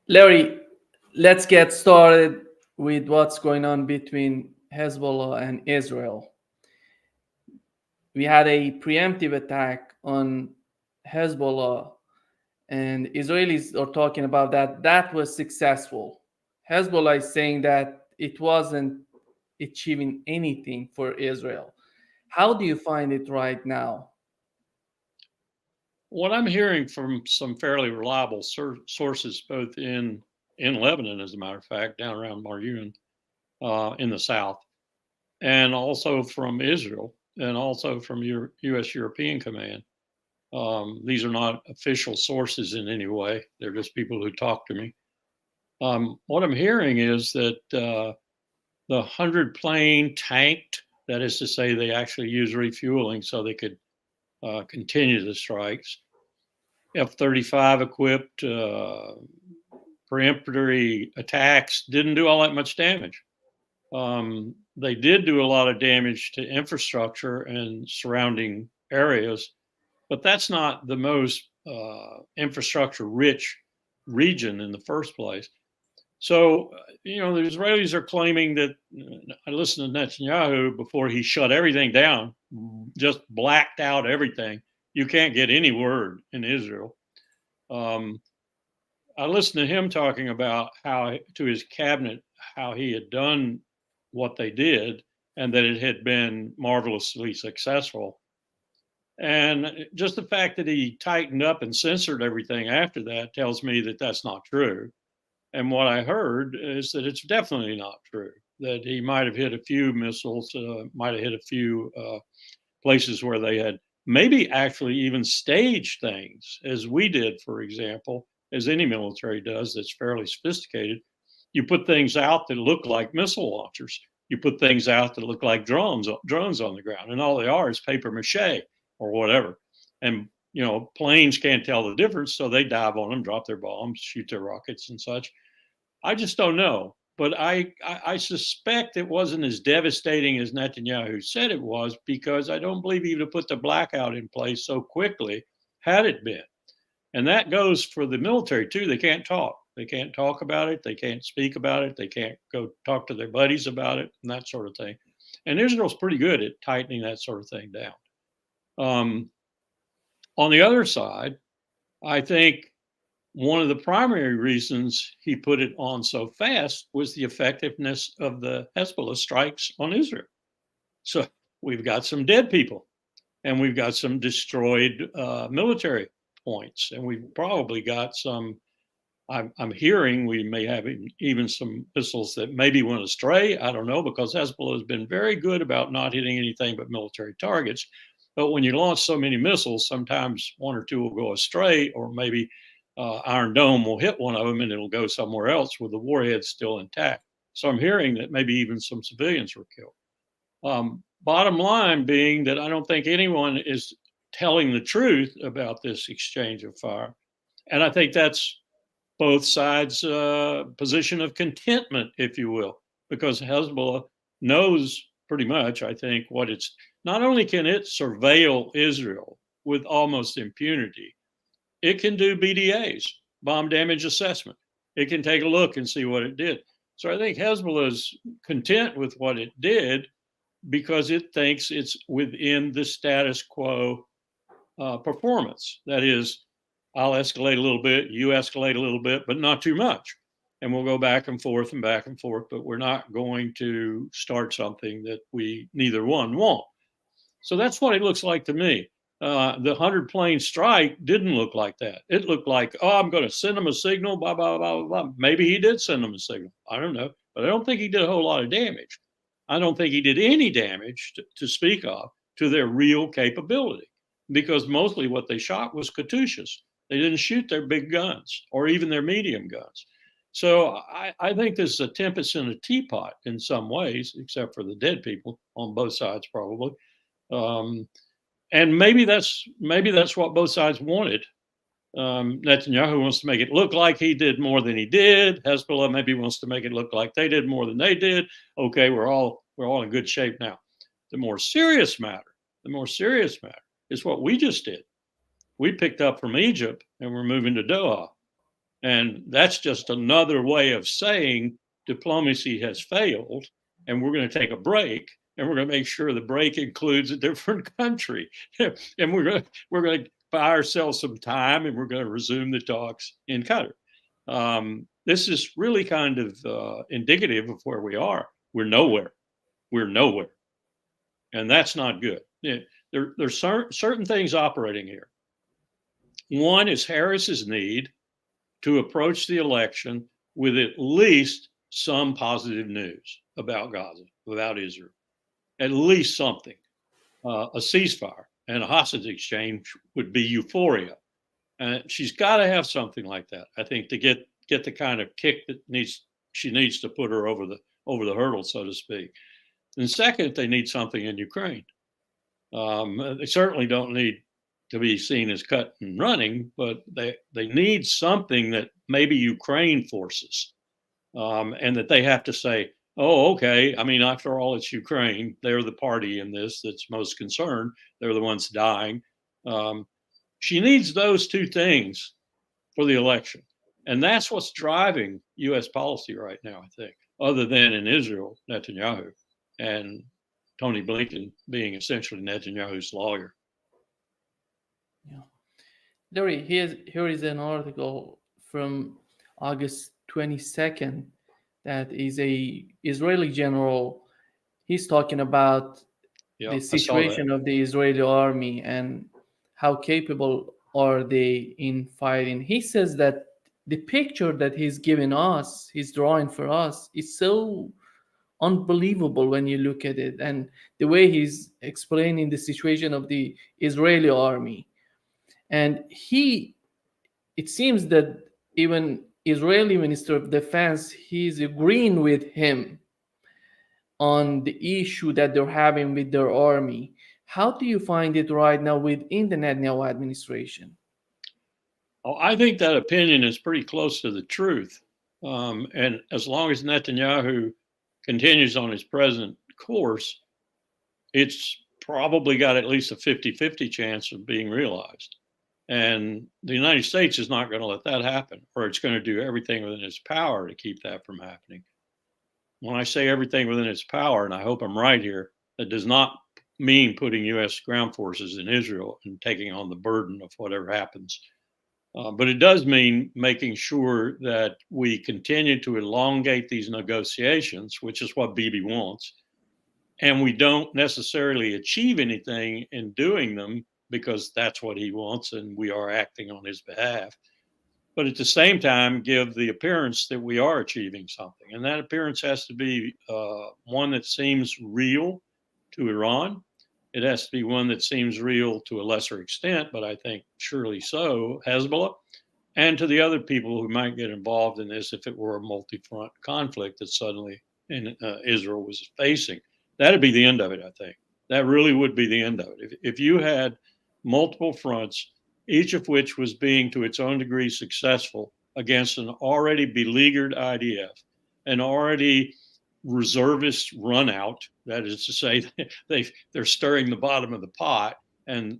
Larry, let's get started with what's going on between Hezbollah and Israel. We had a preemptive attack on Hezbollah, and Israelis are talking about that. That was successful. Hezbollah is saying that it wasn't achieving anything for Israel. How do you find it right now? What I'm hearing from some fairly reliable sources, both in Lebanon, as a matter of fact, down around Maryun in the south, and also from Israel, and also from U.S. European Command. These are not official sources in any way; they're just people who talk to me. What I'm hearing is that the 100 plane tanked. That is to say, they actually used refueling so they could continue the strikes. F-35 equipped preemptory attacks didn't do all that much damage. They did do a lot of damage to infrastructure and surrounding areas, but that's not the most infrastructure rich region in the first place. So, the Israelis are claiming that I listened to Netanyahu before he shut everything down, just blacked out everything. You can't get any word in Israel. I listened to him talking about how to his cabinet, how he had done what they did and that it had been marvelously successful. And just the fact that he tightened up and censored everything after that tells me that that's not true. And what I heard is that it's definitely not true, that he might have hit a few missiles, might have hit a few places where they had maybe actually even staged things, as we did, for example, as any military does that's fairly sophisticated. You put things out that look like missile launchers. You put things out that look like drones on the ground, and all they are is paper mache or whatever. And planes can't tell the difference, so they dive on them, drop their bombs, shoot their rockets and such. I just don't know. But I suspect it wasn't as devastating as Netanyahu said it was, because I don't believe he would have put the blackout in place so quickly had it been. And that goes for the military too. They can't talk. They can't talk about it. They can't speak about it. They can't go talk to their buddies about it and that sort of thing. And Israel's pretty good at tightening that sort of thing down. On the other side, I think one of the primary reasons he put it on so fast was the effectiveness of the Hezbollah strikes on Israel. So we've got some dead people, and we've got some destroyed military points, and we've probably got some. I'm hearing we may have even some missiles that maybe went astray. I don't know, because Hezbollah has been very good about not hitting anything but military targets. But when you launch so many missiles, sometimes one or two will go astray, or maybe Iron Dome will hit one of them and it'll go somewhere else with the warhead still intact. So I'm hearing that maybe even some civilians were killed. Bottom line being that I don't think anyone is telling the truth about this exchange of fire. And I think that's both sides' position of contentment, if you will, because Hezbollah knows pretty much, I think, what it's, not only can it surveil Israel with almost impunity, it can do BDAs, bomb damage assessment. It can take a look and see what it did. So I think Hezbollah is content with what it did because it thinks it's within the status quo performance. That is, I'll escalate a little bit, you escalate a little bit, but not too much. And we'll go back and forth, but we're not going to start something that we neither one want. So that's what it looks like to me. The 100-plane strike didn't look like that. It looked like, I'm going to send them a signal, blah, blah, blah, blah. Maybe he did send them a signal. I don't know. But I don't think he did a whole lot of damage. I don't think he did any damage to speak of to their real capability, because mostly what they shot was Katyushas. They didn't shoot their big guns or even their medium guns. So I think this is a tempest in a teapot in some ways, except for the dead people on both sides, probably. And maybe that's what both sides wanted. Netanyahu wants to make it look like he did more than he did. Hezbollah maybe wants to make it look like they did more than they did. Okay, we're all in good shape now. The more serious matter is what we just did. We picked up from Egypt and we're moving to Doha. And that's just another way of saying diplomacy has failed, and we're going to take a break, and we're going to make sure the break includes a different country, and we're going to buy ourselves some time, and we're going to resume the talks in Qatar. This is really kind of indicative of where we are. We're nowhere. We're nowhere, and that's not good. There's certain things operating here. One is Harris's need to approach the election with at least some positive news about Gaza, about Israel, at least something. A ceasefire and a hostage exchange would be euphoria. And she's got to have something like that, I think, to get the kind of kick that she needs to put her over the hurdle, so to speak. And second, they need something in Ukraine. They certainly don't need to be seen as cut and running, but they need something that maybe Ukraine forces, and that they have to say, oh, okay. I mean, after all, it's Ukraine. They're the party in this that's most concerned. They're the ones dying. She needs those two things for the election. And that's what's driving U.S. policy right now, I think, other than in Israel, Netanyahu, and Tony Blinken being essentially Netanyahu's lawyer. Yeah. Larry, here is an article from August 22nd that is a Israeli general. He's talking about the situation of the Israeli army and how capable are they in fighting. He says that the picture that he's giving us, he's drawing for us, is so unbelievable when you look at it, and the way he's explaining the situation of the Israeli army. And it seems that even Israeli Minister of Defense, he's agreeing with him on the issue that they're having with their army. How do you find it right now within the Netanyahu administration? Oh, I think that opinion is pretty close to the truth. And as long as Netanyahu continues on his present course, it's probably got at least a 50-50 chance of being realized. And the United States is not going to let that happen, or it's going to do everything within its power to keep that from happening. When I say everything within its power, and I hope I'm right here, that does not mean putting U.S. ground forces in Israel and taking on the burden of whatever happens. But it does mean making sure that we continue to elongate these negotiations, which is what Bibi wants. And we don't necessarily achieve anything in doing them because that's what he wants and we are acting on his behalf. But at the same time, give the appearance that we are achieving something. And that appearance has to be one that seems real to Iran. It has to be one that seems real to a lesser extent, but I think surely so, Hezbollah, and to the other people who might get involved in this if it were a multi-front conflict that suddenly Israel was facing. That'd be the end of it, I think. That really would be the end of it. If you had multiple fronts, each of which was being to its own degree successful against an already beleaguered IDF, an already reservist run out, that is to say, they're stirring the bottom of the pot, and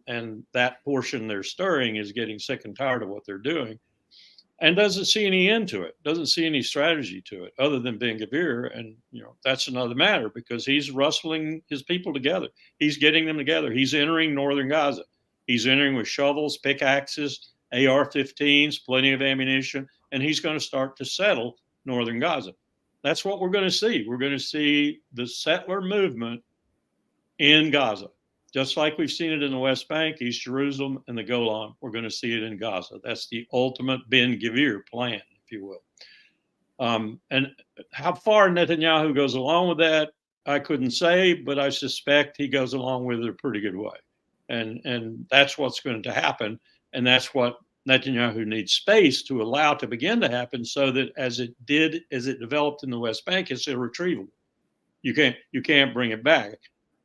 that portion they're stirring is getting sick and tired of what they're doing, and doesn't see any end to it, doesn't see any strategy to it other than Ben Gvir. And that's another matter, because he's rustling his people together. He's getting them together. He's entering northern Gaza. He's entering with shovels, pickaxes, AR-15s, plenty of ammunition, and he's going to start to settle northern Gaza. That's what we're going to see. We're going to see the settler movement in Gaza, just like we've seen it in the West Bank, East Jerusalem, and the Golan. We're going to see it in Gaza. That's the ultimate Ben Gvir plan, if you will. And how far Netanyahu goes along with that, I couldn't say, but I suspect he goes along with it a pretty good way. And that's what's going to happen. And that's what Netanyahu needs space to allow to begin to happen, so that as it developed in the West Bank, it's irretrievable. You can't bring it back.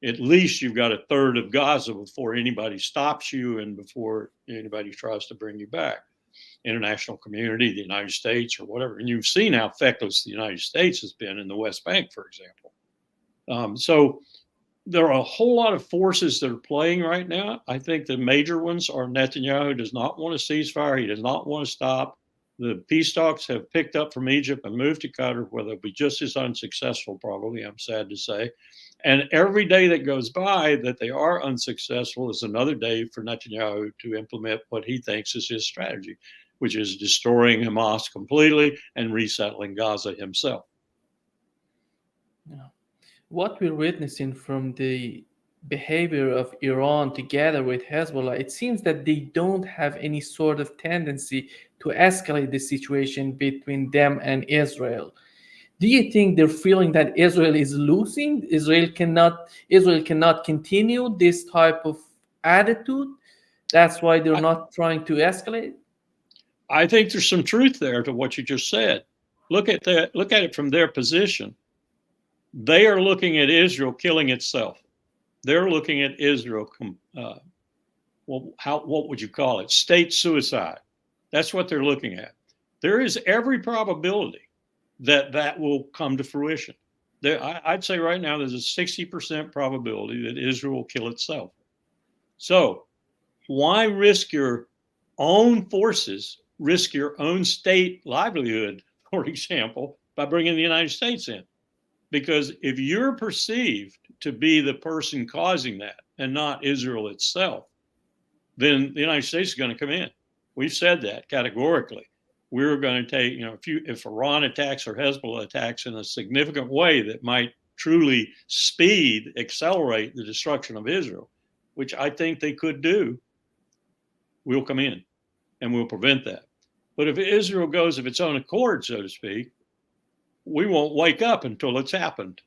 At least you've got a third of Gaza before anybody stops you and before anybody tries to bring you back. International community, the United States, or whatever. And you've seen how feckless the United States has been in the West Bank, for example. So there are a whole lot of forces that are playing right now. I think the major ones are Netanyahu does not want a ceasefire. He does not want to stop. The peace talks have picked up from Egypt and moved to Qatar, where they'll be just as unsuccessful, probably, I'm sad to say. And every day that goes by that they are unsuccessful is another day for Netanyahu to implement what he thinks is his strategy, which is destroying Hamas completely and resettling Gaza himself. Yeah. What we're witnessing from the behavior of Iran together with Hezbollah, it seems that they don't have any sort of tendency to escalate the situation between them and Israel. Do you think they're feeling that Israel is losing? Israel cannot continue this type of attitude. That's why they're not trying to escalate. I think there's some truth there to what you just said. Look at that. Look at it from their position. They are looking at Israel killing itself. They're looking at Israel. What would you call it? State suicide. That's what they're looking at. There is every probability that will come to fruition. I'd say right now there's a 60% probability that Israel will kill itself. So why risk your own forces, risk your own state livelihood, for example, by bringing the United States in? Because if you're perceived to be the person causing that and not Israel itself, then the United States is going to come in. We've said that categorically. We're going to take, if Iran attacks or Hezbollah attacks in a significant way that might truly accelerate the destruction of Israel, which I think they could do, we'll come in and we'll prevent that. But if Israel goes of its own accord, so to speak, we won't wake up until it's happened.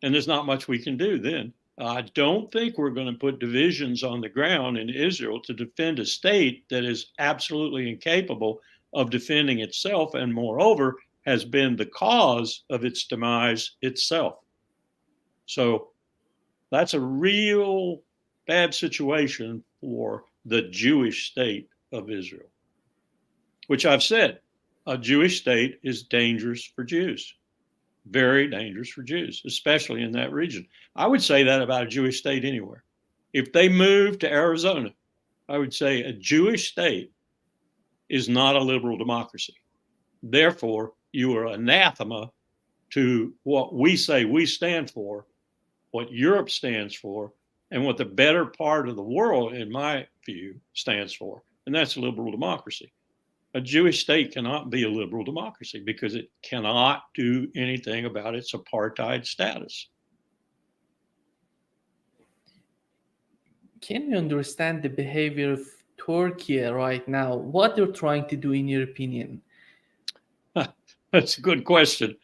And there's not much we can do then. I don't think we're going to put divisions on the ground in Israel to defend a state that is absolutely incapable of defending itself, and moreover, has been the cause of its demise itself. So that's a real bad situation for the Jewish state of Israel, which I've said, a Jewish state is dangerous for Jews, very dangerous for Jews, especially in that region. I would say that about a Jewish state anywhere. If they move to Arizona, I would say a Jewish state is not a liberal democracy. Therefore, you are anathema to what we say we stand for, what Europe stands for, and what the better part of the world, in my view, stands for, and that's liberal democracy. A Jewish state cannot be a liberal democracy because it cannot do anything about its apartheid status. Can you understand the behavior of Turkey right now? What they're trying to do, in your opinion? That's a good question.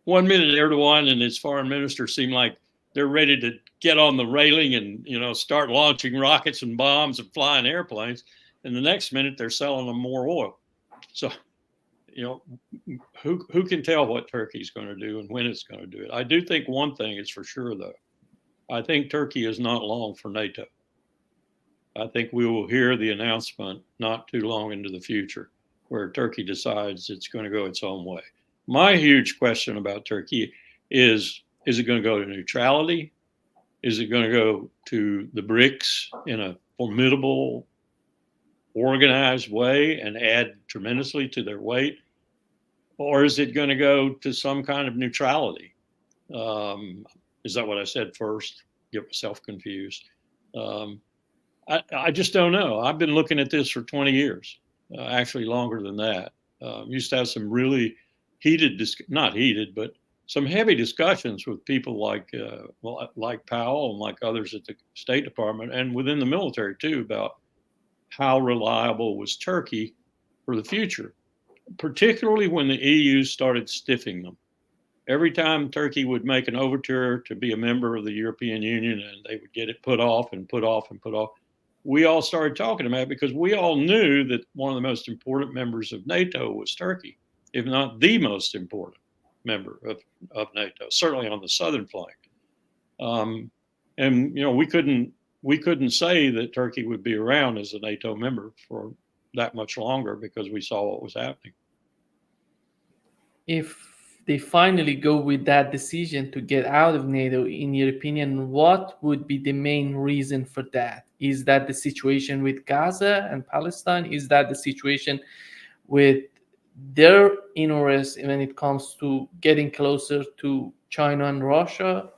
1 minute, Erdogan and his foreign minister seem like they're ready to get on the railing and start launching rockets and bombs and flying airplanes. And the next minute they're selling them more oil. So, who can tell what Turkey's going to do and when it's going to do it? I do think one thing is for sure, though. I think Turkey is not long for NATO. I think we will hear the announcement not too long into the future where Turkey decides it's going to go its own way. My huge question about Turkey is it going to go to neutrality? Is it going to go to the BRICS in a formidable, organized way and add tremendously to their weight? Or is it going to go to some kind of neutrality? Is that what I said first? Get myself confused. I just don't know. I've been looking at this for 20 years, actually longer than that. Used to have some really not heated, but some heavy discussions with people like Powell and like others at the State Department and within the military too about how reliable was Turkey for the future, particularly when the EU started stiffing them. Every time Turkey would make an overture to be a member of the European Union and they would get it put off and put off and put off, we all started talking about it because we all knew that one of the most important members of NATO was Turkey, if not the most important member of NATO, certainly on the southern flank. And we couldn't say that Turkey would be around as a NATO member for that much longer because we saw what was happening. If they finally go with that decision to get out of NATO, in your opinion, what would be the main reason for that? Is that the situation with Gaza and Palestine? Is that the situation with their interests when it comes to getting closer to China and Russia?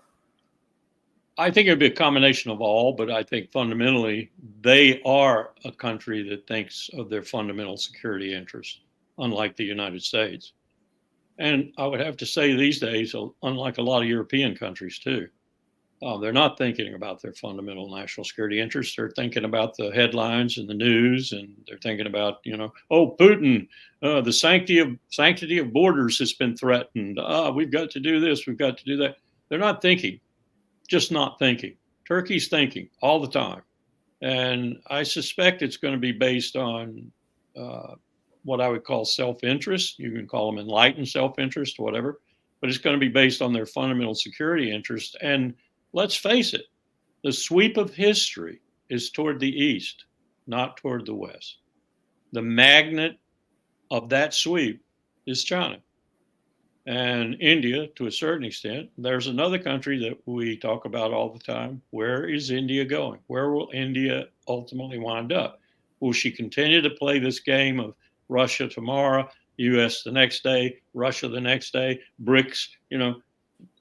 I think it'd be a combination of all, but I think fundamentally they are a country that thinks of their fundamental security interests, unlike the United States. And I would have to say these days, unlike a lot of European countries too, they're not thinking about their fundamental national security interests. They're thinking about the headlines and the news, and they're thinking about, oh, Putin, the sanctity of borders has been threatened. We've got to do this. We've got to do that. They're not thinking, just not thinking. Turkey's thinking all the time, and I suspect it's going to be based on what I would call self-interest. You can call them enlightened self-interest, whatever, but it's going to be based on their fundamental security interest. And let's face it, the sweep of history is toward the east, not toward the west. The magnet of that sweep is China and India to a certain extent. There's another country that we talk about all the time. Where is India going? Where will India ultimately wind up? Will she continue to play this game of Russia tomorrow, US the next day, Russia the next day, BRICS,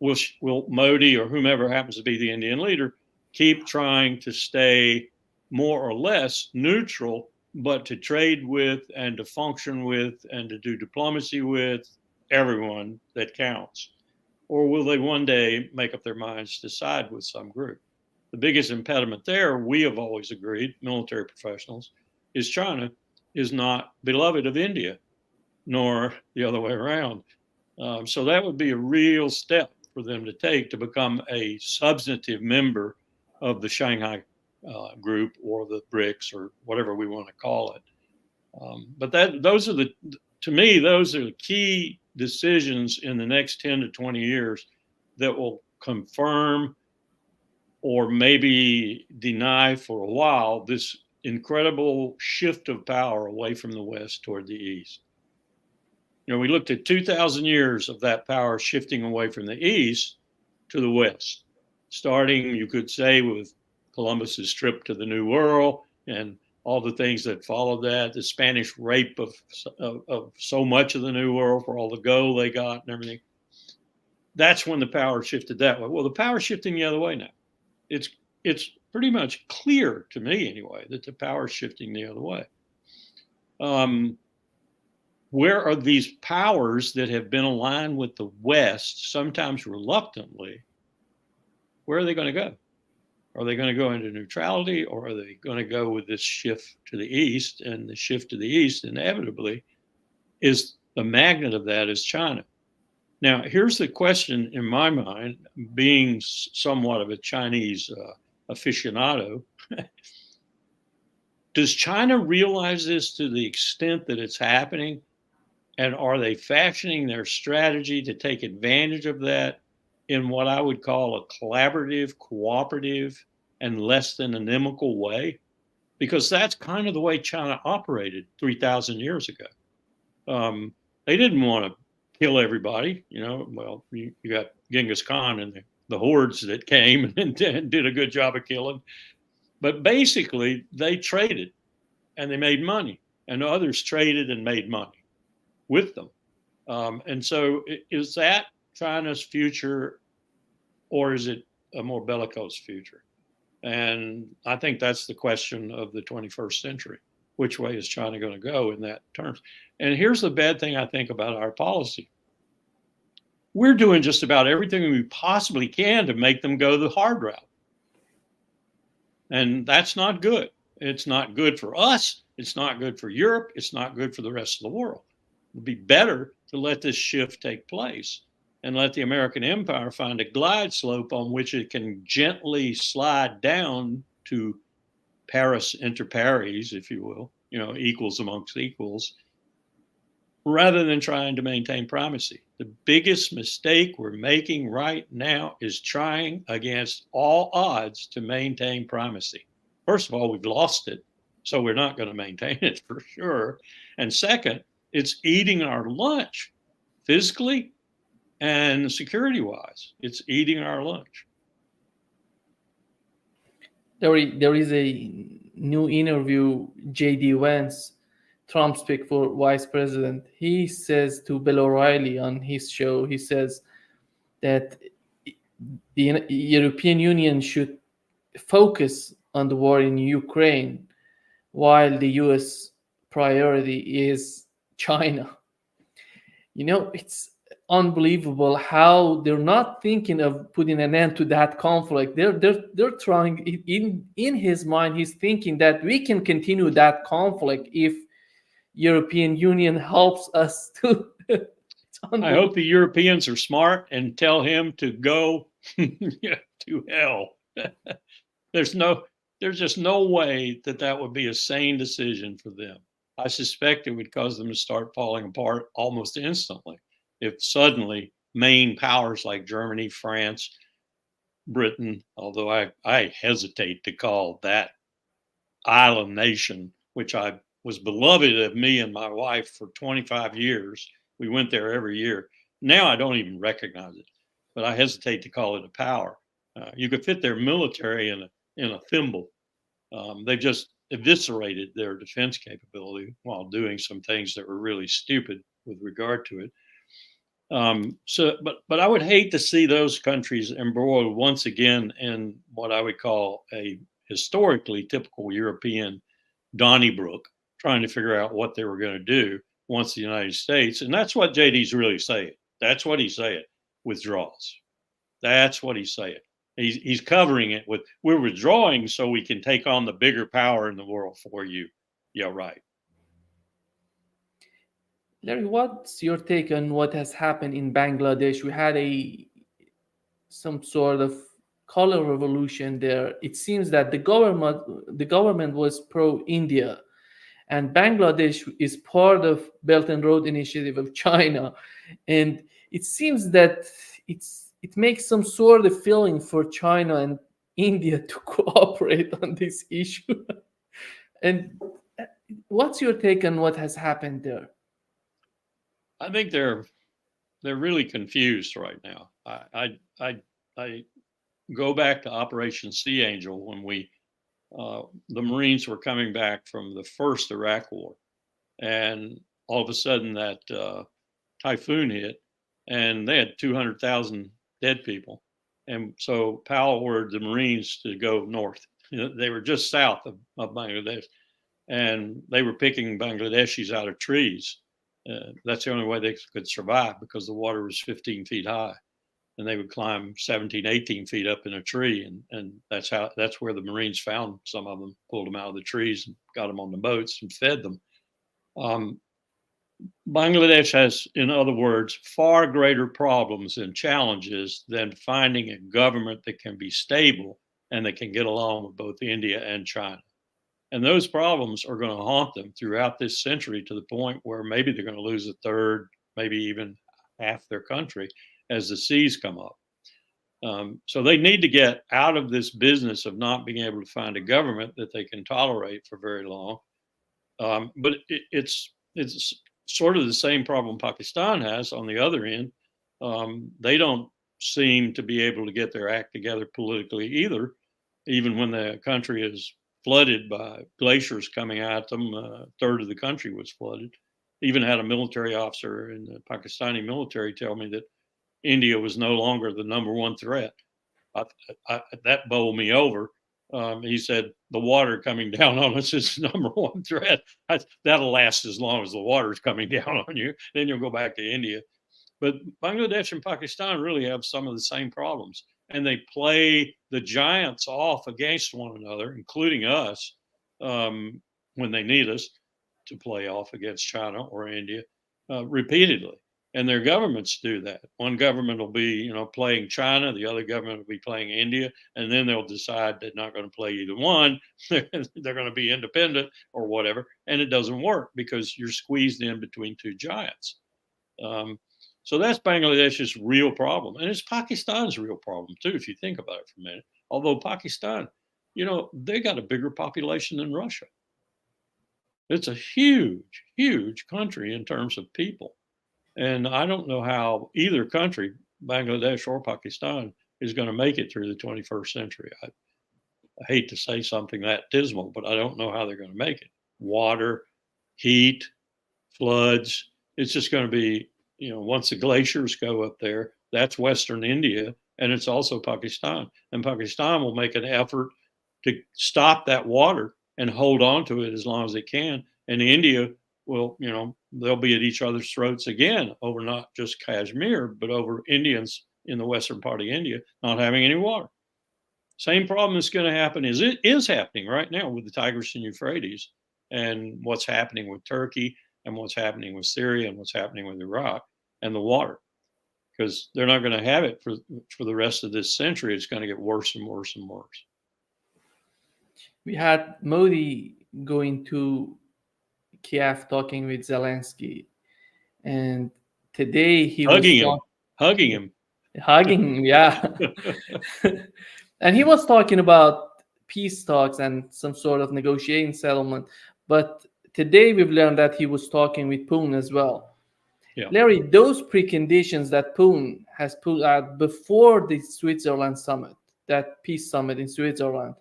will Modi or whomever happens to be the Indian leader keep trying to stay more or less neutral, but to trade with and to function with and to do diplomacy with everyone that counts? Or will they one day make up their minds to side with some group? The biggest impediment there, we have always agreed, military professionals, is China is not beloved of India, nor the other way around. So that would be a real step for them to take to become a substantive member of the Shanghai group or the BRICS or whatever we want to call it. But to me, those are the key decisions in the next 10 to 20 years that will confirm or maybe deny for a while this incredible shift of power away from the West toward the East. We looked at 2,000 years of that power shifting away from the East to the West, starting, you could say, with Columbus's trip to the New World and all the things that followed that, the Spanish rape of so much of the New World for all the gold they got and everything. That's when the power shifted that way. Well, the power's shifting the other way now. It's pretty much clear to me, anyway, that the power's shifting the other way. Where are these powers that have been aligned with the West, sometimes reluctantly, where are they going to go? Are they going to go into neutrality, or are they going to go with this shift to the East? And the shift to the East, inevitably, is the magnet of that is China. Now, here's the question in my mind, being somewhat of a Chinese aficionado. Does China realize this to the extent that it's happening? And are they fashioning their strategy to take advantage of that in what I would call a collaborative, cooperative, and less than inimical way? Because that's kind of the way China operated 3,000 years ago. They didn't want to kill everybody. Well, you got Genghis Khan and the hordes that came and did a good job of killing. But basically, they traded and they made money, and others traded and made money with them. And so is that China's future, or is it a more bellicose future? And I think that's the question of the 21st century. Which way is China going to go in that terms? And here's the bad thing I think about our policy. We're doing just about everything we possibly can to make them go the hard route. And that's not good. It's not good for us. It's not good for Europe. It's not good for the rest of the world. It would be better to let this shift take place and let the American empire find a glide slope on which it can gently slide down to Paris inter pares, if you will, equals amongst equals, rather than trying to maintain primacy. The biggest mistake we're making right now is trying against all odds to maintain primacy. First of all, we've lost it, so we're not going to maintain it for sure. And second, it's eating our lunch physically and security-wise. It's eating our lunch. There is a new interview J.D. Vance Trump's pick for vice president, he says to Bill O'Reilly on his show, he says that the European Union should focus on the war in Ukraine while the US priority is China. It's unbelievable how they're not thinking of putting an end to that conflict. They're trying, in his mind, he's thinking that we can continue that conflict if European Union helps us to. I hope the Europeans are smart and tell him to go to hell. There's just no way that would be a sane decision for them. I suspect it would cause them to start falling apart almost instantly if suddenly main powers like Germany, France, Britain, although I hesitate to call that island nation, which was beloved of me and my wife for 25 years. We went there every year. Now I don't even recognize it, but I hesitate to call it a power. You could fit their military in a thimble. They've just eviscerated their defense capability while doing some things that were really stupid with regard to it. But I would hate to see those countries embroiled once again in what I would call a historically typical European Donnybrook, trying to figure out what they were going to do once the United States, and that's what JD's really saying. That's what he's saying, withdraws. That's what he's saying. He's covering it with, we're withdrawing so we can take on the bigger power in the world for you. Yeah, right. Larry, what's your take on what has happened in Bangladesh? We had some sort of color revolution there. It seems that the government was pro-India, and Bangladesh is part of Belt and Road Initiative of China, and it seems that it makes some sort of feeling for China and India to cooperate on this issue. And what's your take on what has happened there? I think they're really confused right now. I go back to Operation Sea Angel when the Marines were coming back from the first Iraq War, and all of a sudden that typhoon hit, and they had 200,000 dead people, and so Powell ordered the Marines to go north. They were just south of Bangladesh, and they were picking Bangladeshis out of trees. That's the only way they could survive, because the water was 15 feet high, and they would climb 17, 18 feet up in a tree. And that's where the Marines found some of them, pulled them out of the trees and got them on the boats and fed them. Bangladesh has, in other words, far greater problems and challenges than finding a government that can be stable and that can get along with both India and China. And those problems are going to haunt them throughout this century, to the point where maybe they're going to lose a third, maybe even half their country as the seas come up. So they need to get out of this business of not being able to find a government that they can tolerate for very long. But it's sort of the same problem Pakistan has on the other end. They don't seem to be able to get their act together politically either, even when the country is flooded by glaciers coming at them. A third of the country was flooded. Even had a military officer in the Pakistani military tell me that India was no longer the number one threat. That bowled me over. He said, the water coming down on us is the number one threat. That'll last as long as the water's coming down on you. Then you'll go back to India. But Bangladesh and Pakistan really have some of the same problems. And they play the giants off against one another, including us, when they need us to play off against China or India, repeatedly. And their governments do that. One government will be, playing China, the other government will be playing India, and then they'll decide they're not going to play either one. They're going to be independent or whatever, and it doesn't work because you're squeezed in between two giants. So that's Bangladesh's real problem, and it's Pakistan's real problem too, if you think about it for a minute. Although Pakistan, they got a bigger population than Russia. It's a huge, huge country in terms of people. And I don't know how either country, Bangladesh or Pakistan, is going to make it through the 21st century. I hate to say something that dismal, but I don't know how they're going to make it. Water, heat, floods. It's just going to be, once the glaciers go up there, that's Western India, and it's also Pakistan. And Pakistan will make an effort to stop that water and hold on to it as long as it can. And India will, they'll be at each other's throats again over not just Kashmir, but over Indians in the western part of India not having any water. Same problem is going to happen, it is happening right now with the Tigris and Euphrates, and what's happening with Turkey, and what's happening with Syria, and what's happening with Iraq, and the water. Because they're not going to have it for the rest of this century. It's going to get worse and worse and worse. We had Modi going to Kiev talking with Zelensky, and today he hugging him, yeah. And he was talking about peace talks and some sort of negotiating settlement. But today we've learned that he was talking with Putin as well. Yeah. Larry, those preconditions that Putin has put out before the Switzerland summit, that peace summit in Switzerland,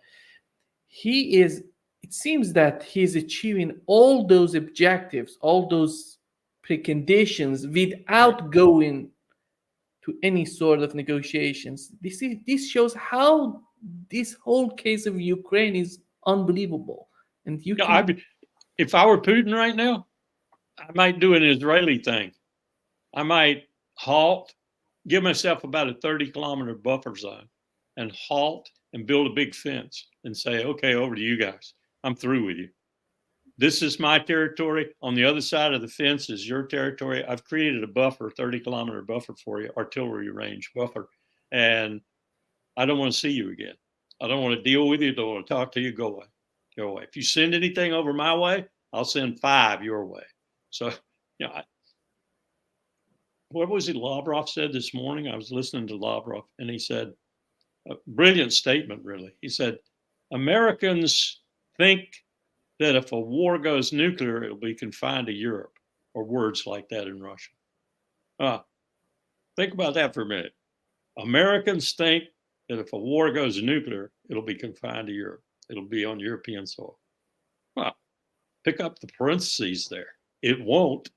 it seems that he's achieving all those objectives, all those preconditions without going to any sort of negotiations. This shows how this whole case of Ukraine is unbelievable. And if I were Putin right now, I might do an Israeli thing. I might halt, give myself about a 30-kilometer buffer zone, and halt and build a big fence and say, okay, over to you guys. I'm through with you. This is my territory. On the other side of the fence is your territory. I've created a buffer, 30-kilometer buffer for you, artillery range buffer. And I don't want to see you again. I don't want to deal with you. Don't want to talk to you. Go away. Go away. If you send anything over my way, I'll send 5 your way. So, what was it Lavrov said this morning? I was listening to Lavrov, and he said, a brilliant statement, really. He said, Americans think that if a war goes nuclear, it'll be confined to Europe, or words like that in Russian. Think about that for a minute. Americans think that if a war goes nuclear, it'll be confined to Europe. It'll be on European soil. Well, pick up the parentheses there. It won't.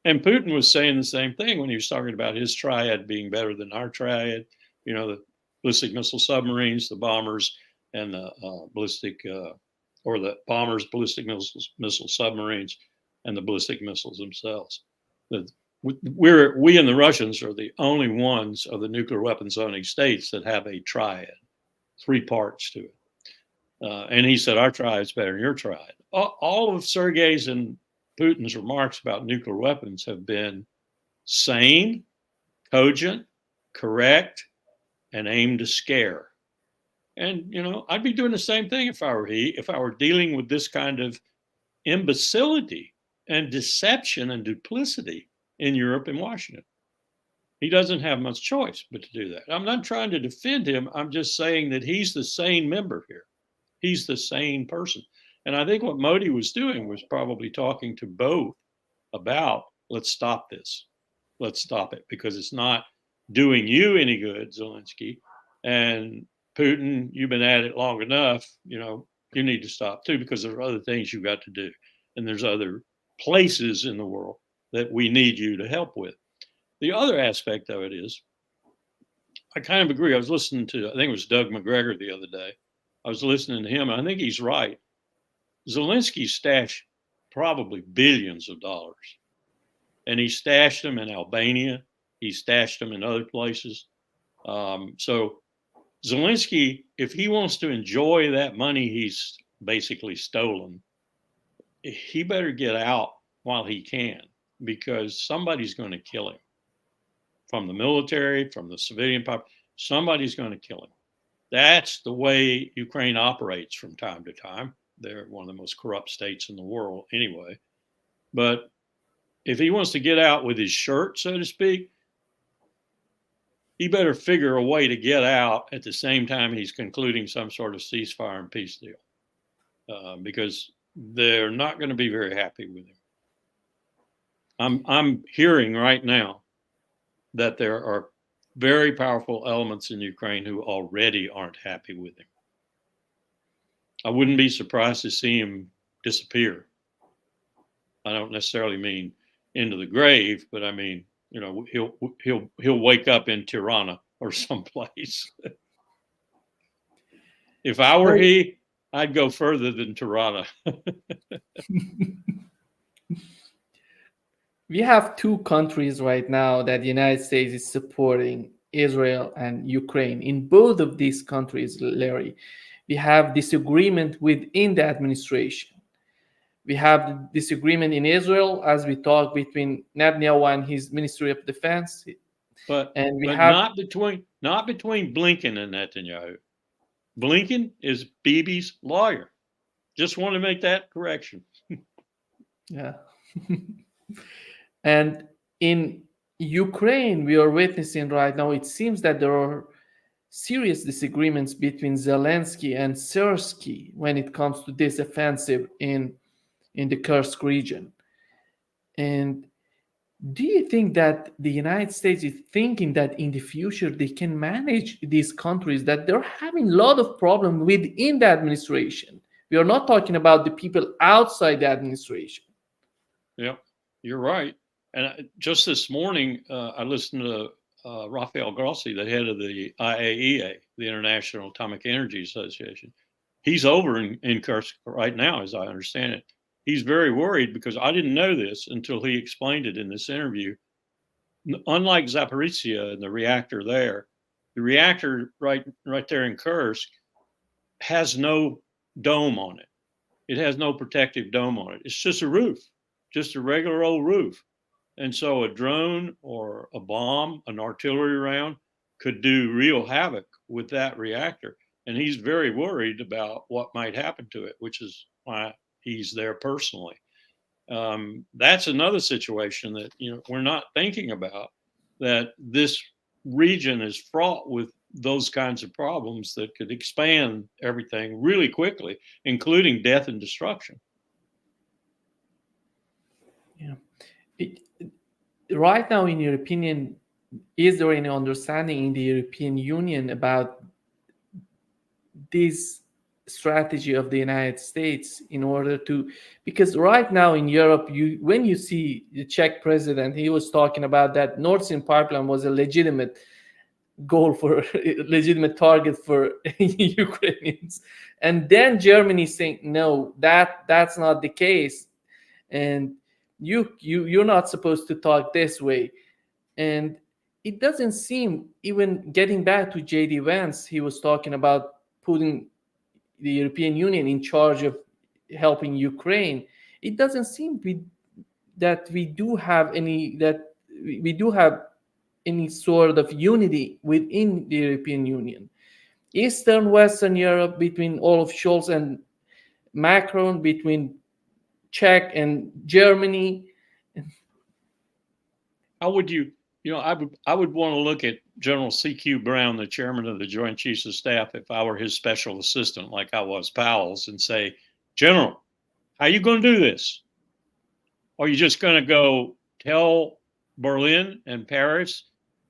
And Putin was saying the same thing when he was talking about his triad being better than our triad. The ballistic missile submarines, the bombers, and the ballistic missile submarines, and the ballistic missiles themselves. We and the Russians are the only ones of the nuclear weapons owning states that have a triad, 3 parts to it. And he said, our triad is better than your triad. All of Sergei's and Putin's remarks about nuclear weapons have been sane, cogent, correct, and aimed to scare. And, I'd be doing the same thing if I were dealing with this kind of imbecility and deception and duplicity in Europe and Washington. He doesn't have much choice but to do that. I'm not trying to defend him. I'm just saying that he's the sane member here. He's the sane person. And I think what Modi was doing was probably talking to both about, let's stop this. Let's stop it, because it's not doing you any good, Zelensky. And Putin, you've been at it long enough, you need to stop too, because there are other things you've got to do. And there's other places in the world that we need you to help with. The other aspect of it is, I kind of agree. I was listening to, I think it was Doug McGregor the other day. I was listening to him, and I think he's right. Zelensky stashed probably billions of dollars. And he stashed them in Albania. He stashed them in other places. So Zelensky, if he wants to enjoy that money he's basically stolen, he better get out while he can, because somebody's going to kill him. From the military, from the civilian population, somebody's going to kill him. That's the way Ukraine operates from time to time. They're one of the most corrupt states in the world anyway. But if he wants to get out with his shirt, so to speak, he better figure a way to get out at the same time he's concluding some sort of ceasefire and peace deal, because they're not going to be very happy with him. I'm hearing right now that there are very powerful elements in Ukraine who already aren't happy with him. I wouldn't be surprised to see him disappear I don't necessarily mean into the grave, but I mean, he'll wake up in Tirana or someplace. If I were he, I'd go further than Tirana. We have two countries right now that the United States is supporting, Israel and Ukraine. In both of these countries, Larry, we have disagreement within the administration. We have disagreement in Israel, as we talk, between Netanyahu and his Ministry of Defense. But not between Blinken and Netanyahu. Blinken is Bibi's lawyer. Just want to make that correction. Yeah. And in Ukraine, we are witnessing right now, it seems that there are serious disagreements between Zelensky and Syrskyi when it comes to this offensive in the Kursk region. And do you think that the United States is thinking that in the future they can manage these countries, that they're having a lot of problems within the administration? We are not talking about the people outside the administration. Yeah, you're right. And just this morning, I listened to Rafael Grossi, the head of the IAEA, the International Atomic Energy Association. He's over in Kursk right now, as I understand it. He's very worried because I didn't know this until he explained it in this interview. Unlike Zaporizhia and the reactor there, the reactor right there in Kursk has no dome on it. It has no protective dome on it. It's just a roof, just a regular old roof. And so a drone or a bomb, an artillery round could do real havoc with that reactor. And he's very worried about what might happen to it, which is why he's there personally. That's another situation that we're not thinking about, that this region is fraught with those kinds of problems that could expand everything really quickly, including death and destruction. Yeah. Right now, in your opinion, is there any understanding in the European Union about this strategy of the United States in order to, because right now in Europe, when you see the Czech president, he was talking about that Nord Stream pipeline was a legitimate goal for legitimate target for Ukrainians, and then Germany saying no, that's not the case, and you're not supposed to talk this way. And it doesn't seem, even getting back to JD Vance, he was talking about putting the European Union in charge of helping Ukraine. It doesn't seem that we do have any sort of unity within the European Union. Eastern, Western Europe, between Olaf Scholz and Macron, between Czech and Germany. How would I would want to look at General C.Q. Brown, the chairman of the Joint Chiefs of Staff, if I were his special assistant, like I was Powell's, and say, General, how are you going to do this? Are you just going to go tell Berlin and Paris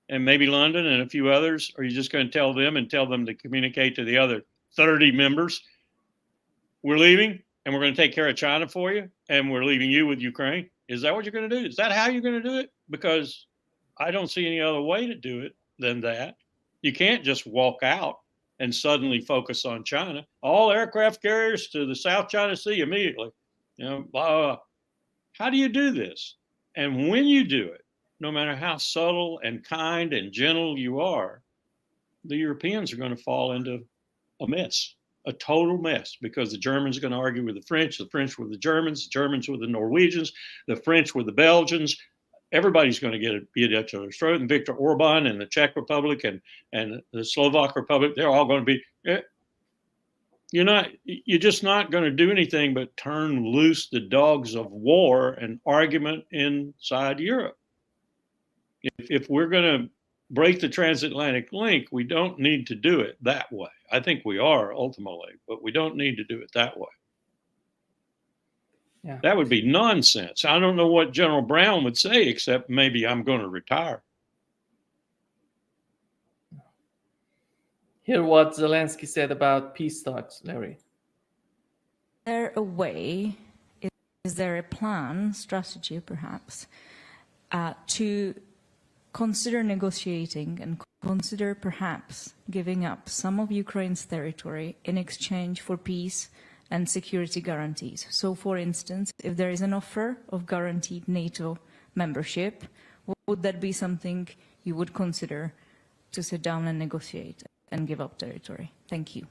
and maybe London and a few others? Or are you just going to tell them to communicate to the other 30 members? We're leaving and we're going to take care of China for you, and we're leaving you with Ukraine. Is that what you're going to do? Is that how you're going to do it? Because I don't see any other way to do it than that. You can't just walk out and suddenly focus on China. All aircraft carriers to the South China Sea immediately. Blah, blah, blah. How do you do this? And when you do it, no matter how subtle and kind and gentle you are, the Europeans are going to fall into a mess, a total mess, because the Germans are going to argue with the French with the Germans with the Norwegians, the French with the Belgians. Everybody's going to get a beat at each other's throat. And Viktor Orban and the Czech Republic and the Slovak Republic, they're all going to be. You're just not going to do anything but turn loose the dogs of war and argument inside Europe. If we're going to break the transatlantic link, we don't need to do it that way. I think we are ultimately, but we don't need to do it that way. Yeah. That would be nonsense. I don't know what General Brown would say, except maybe I'm going to retire. Hear what Zelensky said about peace talks, Larry. There a way is there a plan, strategy perhaps, to consider negotiating and consider perhaps giving up some of Ukraine's territory in exchange for peace and security guarantees? So, for instance, if there is an offer of guaranteed NATO membership, would that be something you would consider to sit down and negotiate and give up territory? Thank you.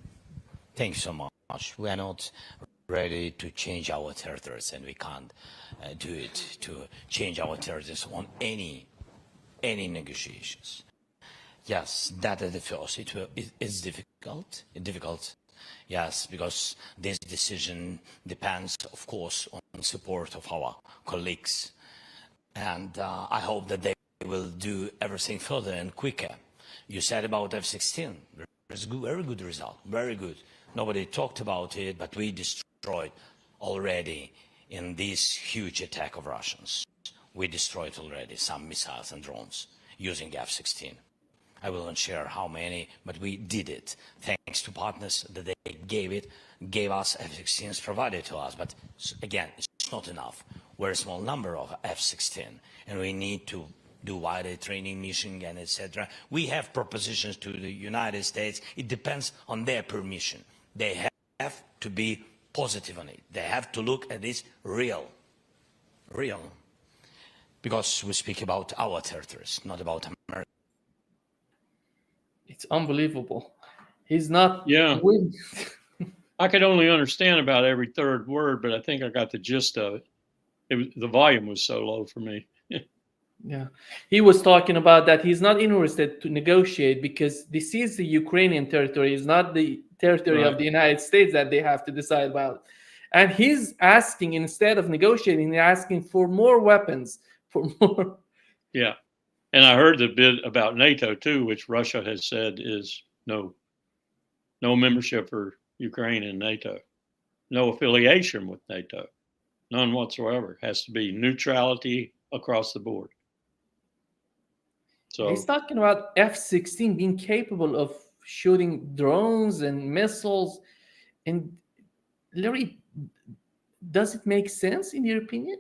Thanks so much. We are not ready to change our territories, and we can't do it to change our territories on any negotiations. Yes, that is the first. It's difficult. Yes, because this decision depends, of course, on support of our colleagues. And I hope that they will do everything further and quicker. You said about F-16. There's a very good result, very good. Nobody talked about it, but we destroyed already in this huge attack of Russians. We destroyed already some missiles and drones using F-16. I will not share how many, but we did it thanks to partners that they gave us F-16s provided to us. But again, it's not enough. We're a small number of F-16, and we need to do wider training mission and etc. We have propositions to the United States. It depends on their permission. They have to be positive on it. They have to look at this real. Because we speak about our territories, not about America. It's unbelievable. He's not. Yeah. I could only understand about every third word, but I think I got the gist of it. The volume was so low for me. Yeah. He was talking about that he's not interested to negotiate because this is the Ukrainian territory. It's not the territory of the United States that they have to decide about. And he's asking, instead of negotiating, they're asking for more weapons, for more. Yeah. And I heard the bit about NATO too, which Russia has said is no membership for Ukraine in NATO, no affiliation with NATO, none whatsoever. It has to be neutrality across the board. So he's talking about F-16 being capable of shooting drones and missiles. And Larry, does it make sense in your opinion?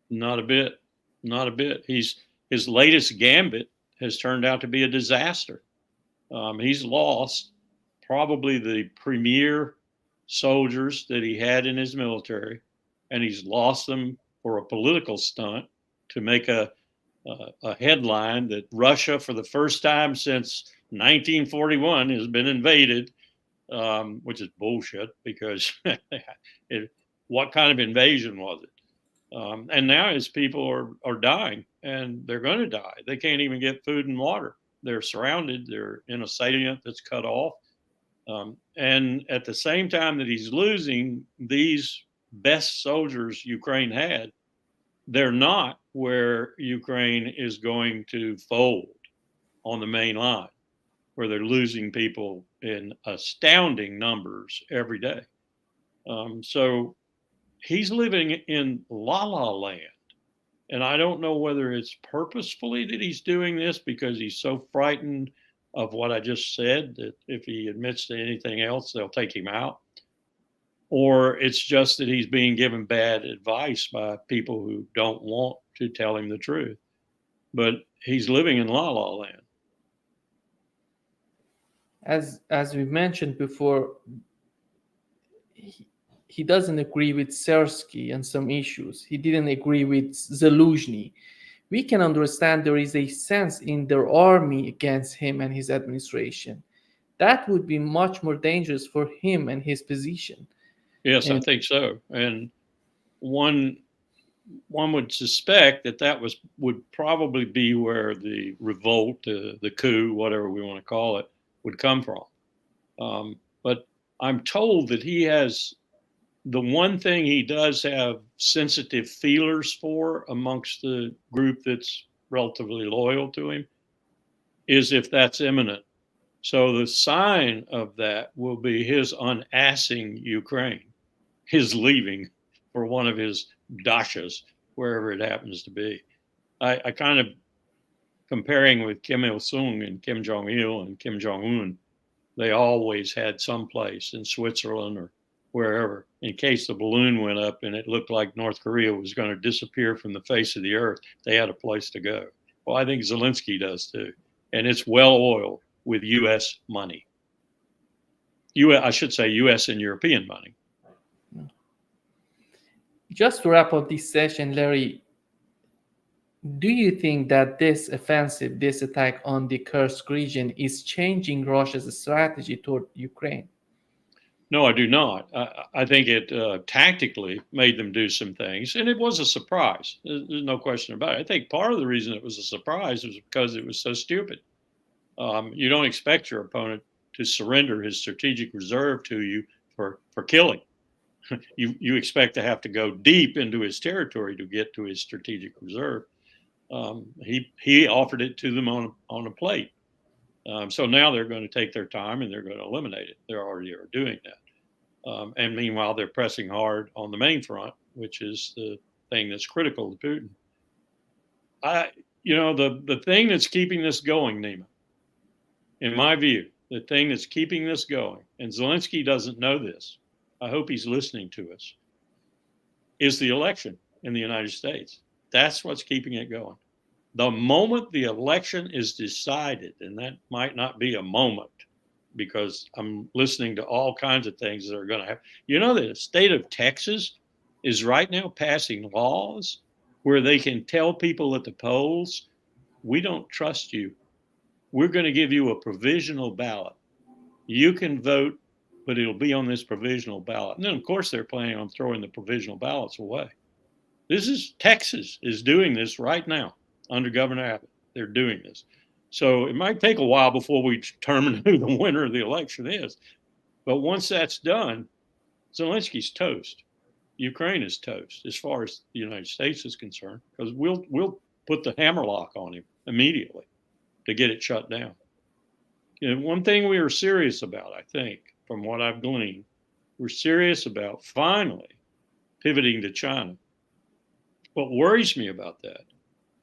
Not a bit. Not a bit. His latest gambit has turned out to be a disaster. He's lost probably the premier soldiers that he had in his military, and he's lost them for a political stunt to make a headline that Russia, for the first time since 1941, has been invaded, which is bullshit because what kind of invasion was it? And now his people are dying, and they're going to die. They can't even get food and water. They're surrounded. They're in a salient that's cut off. And at the same time that he's losing these best soldiers Ukraine had, they're not where Ukraine is going to fold on the main line, where they're losing people in astounding numbers every day. So he's living in la la land. And I don't know whether it's purposefully that he's doing this because he's so frightened of what I just said that if he admits to anything else, they'll take him out. Or it's just that he's being given bad advice by people who don't want to tell him the truth. But he's living in la la land. As we mentioned before, he doesn't agree with Sersky on some issues. He didn't agree with Zaluzhny. We can understand there is a sense in their army against him and his administration. That would be much more dangerous for him and his position. Yes, I think so. And one would suspect that would probably be where the revolt, the coup, whatever we want to call it, would come from. But I'm told that he has the one thing he does have sensitive feelers for amongst the group that's relatively loyal to him is if that's imminent. So the sign of that will be his unassing Ukraine, his leaving for one of his dashas, wherever it happens to be. I kind of comparing with Kim Il-sung and Kim Jong-il and Kim Jong-un, they always had some place in Switzerland or wherever, in case the balloon went up and it looked like North Korea was going to disappear from the face of the earth. They had a place to go. Well, I think Zelensky does too. And it's well oiled with U.S. money. I should say U.S. and European money. Just to wrap up this session, Larry, do you think that this offensive, this attack on the Kursk region is changing Russia's strategy toward Ukraine? No, I do not. I think it tactically made them do some things, and it was a surprise. There's no question about it. I think part of the reason it was a surprise was because it was so stupid. You don't expect your opponent to surrender his strategic reserve to you for killing. You expect to have to go deep into his territory to get to his strategic reserve. He offered it to them on a plate. So now they're going to take their time and they're going to eliminate it. They already are doing that. And meanwhile, they're pressing hard on the main front, which is the thing that's critical to Putin. The thing that's keeping this going, Nima, in my view, the thing that's keeping this going, and Zelensky doesn't know this, I hope he's listening to us, is the election in the United States. That's what's keeping it going. The moment the election is decided, and that might not be a moment because I'm listening to all kinds of things that are going to happen. You know, the state of Texas is right now passing laws where they can tell people at the polls, we don't trust you. We're going to give you a provisional ballot. You can vote, but it'll be on this provisional ballot. And then, of course, they're planning on throwing the provisional ballots away. Texas is doing this right now under Governor Abbott. They're doing this. So it might take a while before we determine who the winner of the election is. But once that's done, Zelensky's toast. Ukraine is toast as far as the United States is concerned, because we'll put the hammerlock on him immediately to get it shut down. One thing we are serious about, I think, from what I've gleaned, we're serious about finally pivoting to China. What worries me about that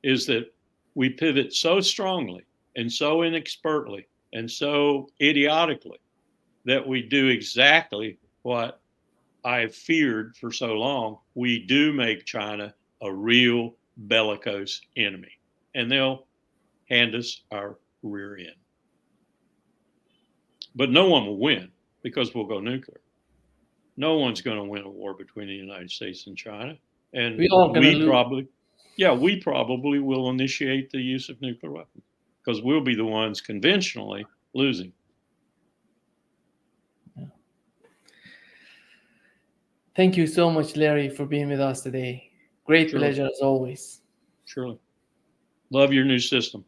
is that we pivot so strongly and so inexpertly and so idiotically that we do exactly what I've feared for so long. We do make China a real bellicose enemy, and they'll hand us our rear end. But no one will win because we'll go nuclear. No one's going to win a war between the United States and China. And we probably will initiate the use of nuclear weapons because we'll be the ones conventionally losing. Yeah. Thank you so much, Larry, for being with us today. Great pleasure as always. Surely. Love your new system.